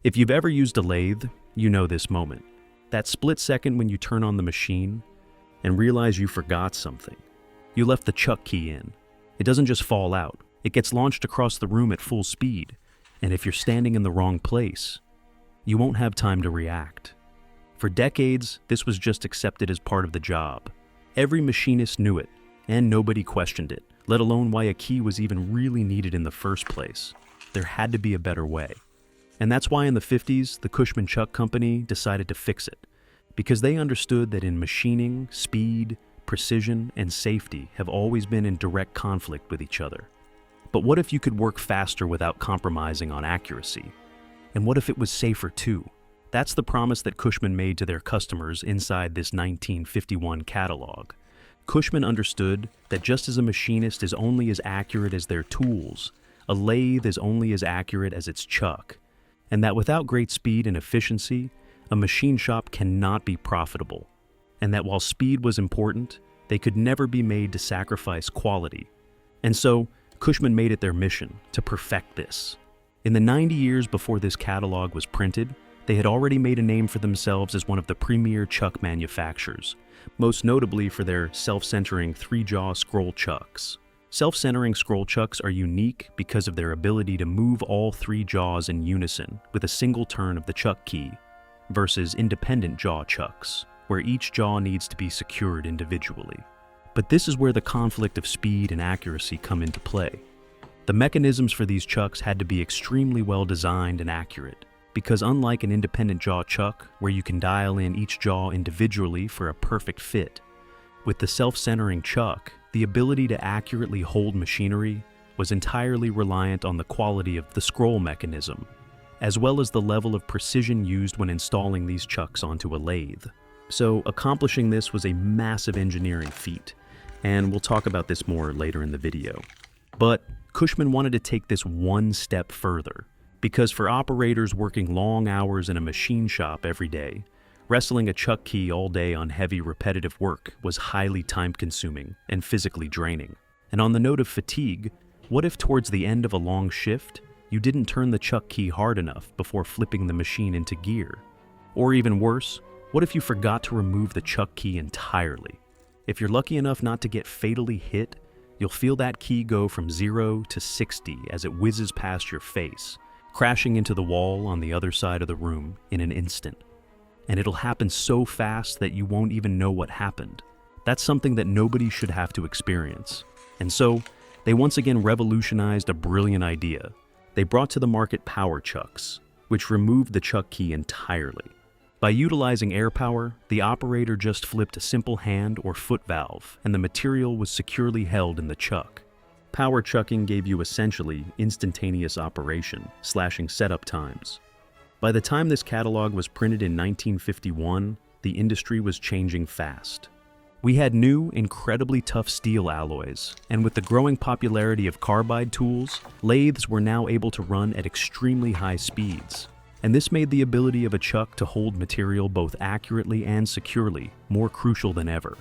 If you've ever used a lathe, you know this moment. That split second when you turn on the machine and realize you forgot something. You left the chuck key in. It doesn't just fall out. It gets launched across the room at full speed. And if you're standing in the wrong place, you won't have time to react. For decades, this was just accepted as part of the job. Every machinist knew it, and nobody questioned it, let alone why a key was even really needed in the first place. There had to be a better way. And that's why in the 50s, the Cushman Chuck Company decided to fix it, because they understood that in machining, speed, precision, and safety have always been in direct conflict with each other. But what if you could work faster without compromising on accuracy? And what if it was safer too? That's the promise that Cushman made to their customers inside this 1951 catalog. Cushman understood that just as a machinist is only as accurate as their tools, a lathe is only as accurate as its chuck, and that without great speed and efficiency, a machine shop cannot be profitable, and that while speed was important, they could never be made to sacrifice quality. And so, Cushman made it their mission to perfect this. In the 90 years before this catalog was printed, they had already made a name for themselves as one of the premier chuck manufacturers, most notably for their self-centering three-jaw scroll chucks. Self-centering scroll chucks are unique because of their ability to move all three jaws in unison with a single turn of the chuck key, versus independent jaw chucks, where each jaw needs to be secured individually. But this is where the conflict of speed and accuracy come into play. The mechanisms for these chucks had to be extremely well designed and accurate, because unlike an independent jaw chuck, where you can dial in each jaw individually for a perfect fit, with the self-centering chuck, the ability to accurately hold machinery was entirely reliant on the quality of the scroll mechanism, as well as the level of precision used when installing these chucks onto a lathe. So accomplishing this was a massive engineering feat, and we'll talk about this more later in the video. But Cushman wanted to take this one step further, because for operators working long hours in a machine shop every day, wrestling a chuck key all day on heavy repetitive work was highly time-consuming and physically draining. And on the note of fatigue, what if towards the end of a long shift, you didn't turn the chuck key hard enough before flipping the machine into gear? Or even worse, what if you forgot to remove the chuck key entirely? If you're lucky enough not to get fatally hit, you'll feel that key go from 0 to 60 as it whizzes past your face, crashing into the wall on the other side of the room in an instant. And it'll happen so fast that you won't even know what happened. That's something that nobody should have to experience. And so, they once again revolutionized a brilliant idea. They brought to the market power chucks, which removed the chuck key entirely. By utilizing air power, the operator just flipped a simple hand or foot valve, and the material was securely held in the chuck. Power chucking gave you essentially instantaneous operation, slashing setup times. By the time this catalog was printed in 1951, the industry was changing fast. We had new, incredibly tough steel alloys, and with the growing popularity of carbide tools, lathes were now able to run at extremely high speeds. And this made the ability of a chuck to hold material both accurately and securely more crucial than ever.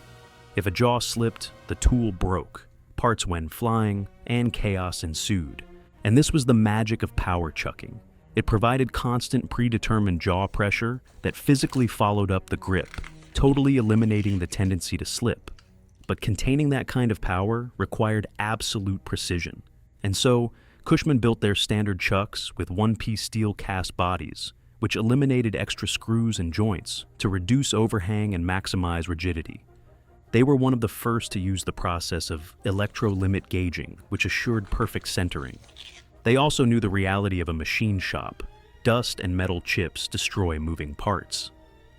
If a jaw slipped, the tool broke, parts went flying, and chaos ensued. And this was the magic of power chucking. It provided constant predetermined jaw pressure that physically followed up the grip, totally eliminating the tendency to slip. But containing that kind of power required absolute precision. And so, Cushman built their standard chucks with one-piece steel cast bodies, which eliminated extra screws and joints to reduce overhang and maximize rigidity. They were one of the first to use the process of electro-limit gauging, which assured perfect centering. They also knew the reality of a machine shop. Dust and metal chips destroy moving parts.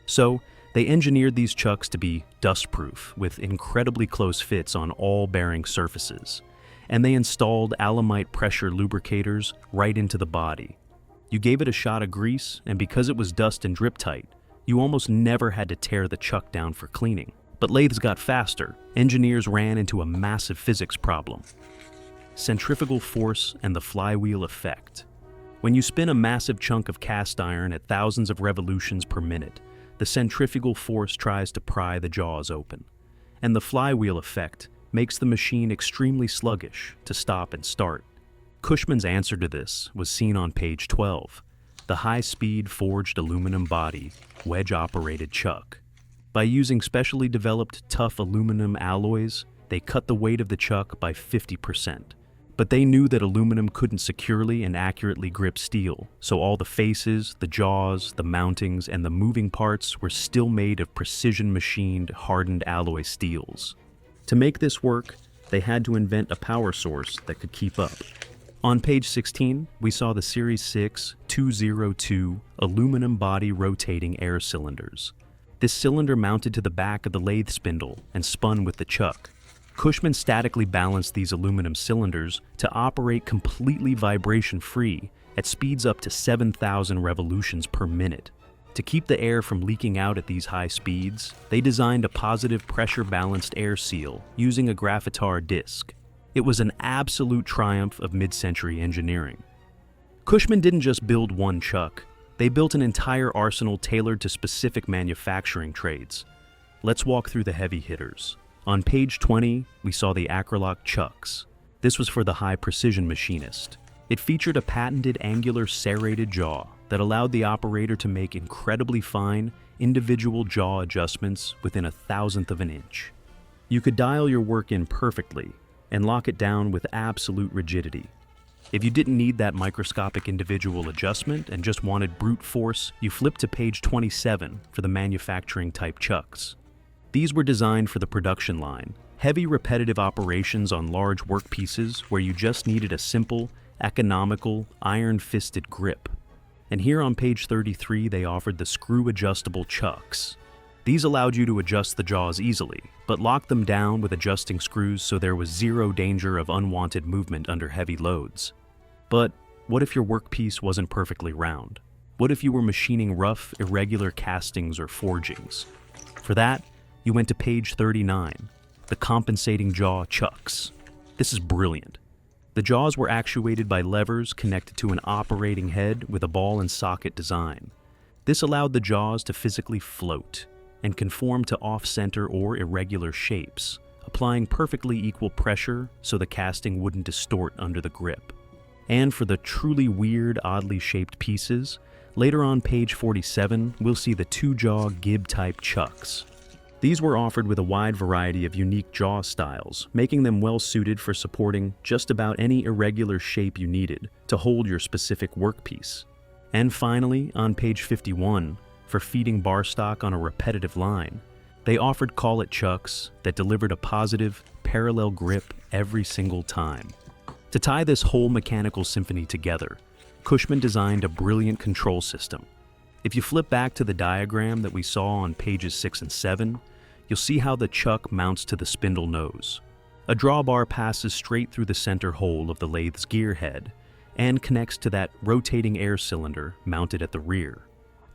So, they engineered these chucks to be dust-proof, with incredibly close fits on all bearing surfaces. And they installed Alamite pressure lubricators right into the body. You gave it a shot of grease, and because it was dust and drip tight, you almost never had to tear the chuck down for cleaning. But lathes got faster. Engineers ran into a massive physics problem: centrifugal force and the flywheel effect. When you spin a massive chunk of cast iron at thousands of revolutions per minute, the centrifugal force tries to pry the jaws open. And the flywheel effect makes the machine extremely sluggish to stop and start. Cushman's answer to this was seen on page 12. the high-speed forged aluminum body, wedge-operated chuck. By using specially developed tough aluminum alloys, they cut the weight of the chuck by 50%. But they knew that aluminum couldn't securely and accurately grip steel, so all the faces, the jaws, the mountings, and the moving parts were still made of precision-machined, hardened alloy steels. To make this work, they had to invent a power source that could keep up. On page 16, we saw the Series 6 202 aluminum body rotating air cylinders. This cylinder mounted to the back of the lathe spindle and spun with the chuck. Cushman statically balanced these aluminum cylinders to operate completely vibration-free at speeds up to 7,000 revolutions per minute. To keep the air from leaking out at these high speeds, they designed a positive pressure-balanced air seal using a graphitar disc. It was an absolute triumph of mid-century engineering. Cushman didn't just build one chuck, they built an entire arsenal tailored to specific manufacturing trades. Let's walk through the heavy hitters. On page 20, we saw the Accralock chucks. This was for the high-precision machinist. It featured a patented angular serrated jaw that allowed the operator to make incredibly fine, individual jaw adjustments within 1/1000th of an inch. You could dial your work in perfectly and lock it down with absolute rigidity. If you didn't need that microscopic individual adjustment and just wanted brute force, you flipped to page 27 for the manufacturing-type chucks. These were designed for the production line, heavy repetitive operations on large workpieces where you just needed a simple, economical, iron-fisted grip. And here on page 33 they offered the screw-adjustable chucks. These allowed you to adjust the jaws easily, but locked them down with adjusting screws so there was zero danger of unwanted movement under heavy loads. But what if your workpiece wasn't perfectly round? What if you were machining rough, irregular castings or forgings? For that, you went to page 39, the compensating jaw chucks. This is brilliant. The jaws were actuated by levers connected to an operating head with a ball and socket design. This allowed the jaws to physically float and conform to off-center or irregular shapes, applying perfectly equal pressure so the casting wouldn't distort under the grip. And for the truly weird, oddly shaped pieces, later on page 47, we'll see the two-jaw gib-type chucks. These were offered with a wide variety of unique jaw styles, making them well-suited for supporting just about any irregular shape you needed to hold your specific workpiece. And finally, on page 51, for feeding bar stock on a repetitive line, they offered call-it chucks that delivered a positive, parallel grip every single time. To tie this whole mechanical symphony together, Cushman designed a brilliant control system. If you flip back to the diagram that we saw on pages 6 and 7, you'll see how the chuck mounts to the spindle nose. A drawbar passes straight through the center hole of the lathe's gear head and connects to that rotating air cylinder mounted at the rear.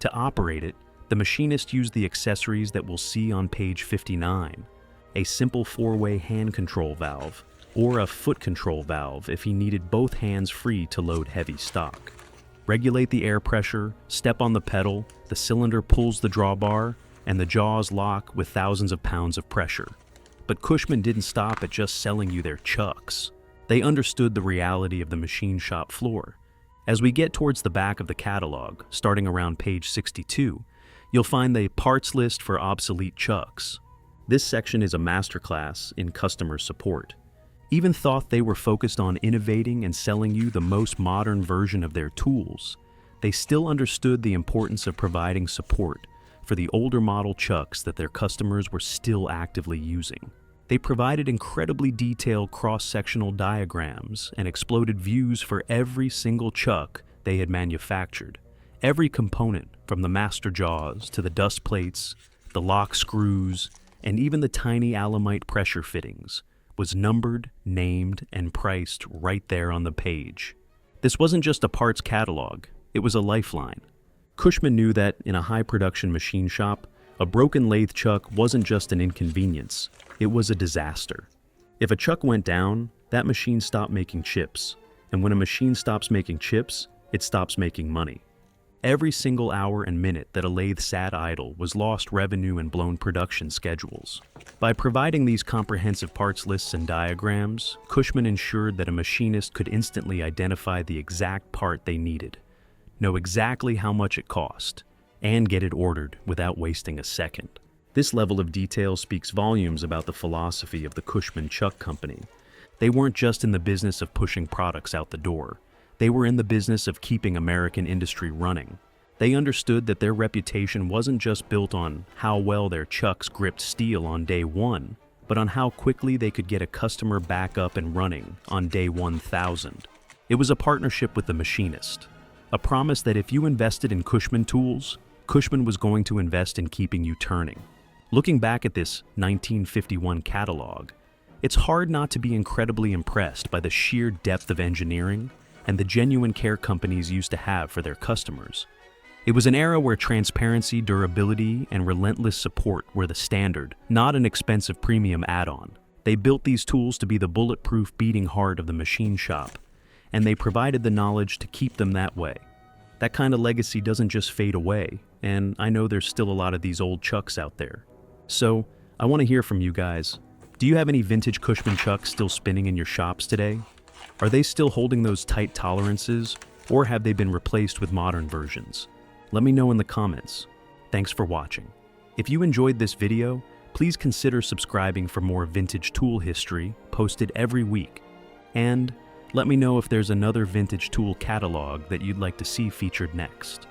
To operate it, the machinist used the accessories that we'll see on page 59, a simple 4-way hand control valve, or a foot control valve if he needed both hands free to load heavy stock. Regulate the air pressure, step on the pedal, the cylinder pulls the drawbar, and the jaws lock with thousands of pounds of pressure. But Cushman didn't stop at just selling you their chucks. They understood the reality of the machine shop floor. As we get towards the back of the catalog, starting around page 62, you'll find the parts list for obsolete chucks. This section is a masterclass in customer support. Even thought they were focused on innovating and selling you the most modern version of their tools, they still understood the importance of providing support for the older model chucks that their customers were still actively using. They provided incredibly detailed cross-sectional diagrams and exploded views for every single chuck they had manufactured. Every component, from the master jaws to the dust plates, the lock screws, and even the tiny Alamite pressure fittings, was numbered, named, and priced right there on the page. This wasn't just a parts catalog, it was a lifeline. Cushman knew that in a high-production machine shop, a broken lathe chuck wasn't just an inconvenience, it was a disaster. If a chuck went down, that machine stopped making chips, and when a machine stops making chips, it stops making money. Every single hour and minute that a lathe sat idle was lost revenue and blown production schedules. By providing these comprehensive parts lists and diagrams, Cushman ensured that a machinist could instantly identify the exact part they needed. know exactly how much it cost, and get it ordered without wasting a second. This level of detail speaks volumes about the philosophy of the Cushman Chuck Company. They weren't just in the business of pushing products out the door. They were in the business of keeping American industry running. They understood that their reputation wasn't just built on how well their chucks gripped steel on day one, but on how quickly they could get a customer back up and running on day 1,000. It was a partnership with the Machinist, a promise that if you invested in Cushman tools, Cushman was going to invest in keeping you turning. Looking back at this 1951 catalog, it's hard not to be incredibly impressed by the sheer depth of engineering and the genuine care companies used to have for their customers. It was an era where transparency, durability, and relentless support were the standard, not an expensive premium add-on. They built these tools to be the bulletproof beating heart of the machine shop, and they provided the knowledge to keep them that way. That kind of legacy doesn't just fade away, and I know there's still a lot of these old chucks out there. So, I want to hear from you guys. Do you have any vintage Cushman chucks still spinning in your shops today? Are they still holding those tight tolerances, or have they been replaced with modern versions? Let me know in the comments. Thanks for watching. If you enjoyed this video, please consider subscribing for more vintage tool history posted every week. And let me know if there's another vintage tool catalog that you'd like to see featured next.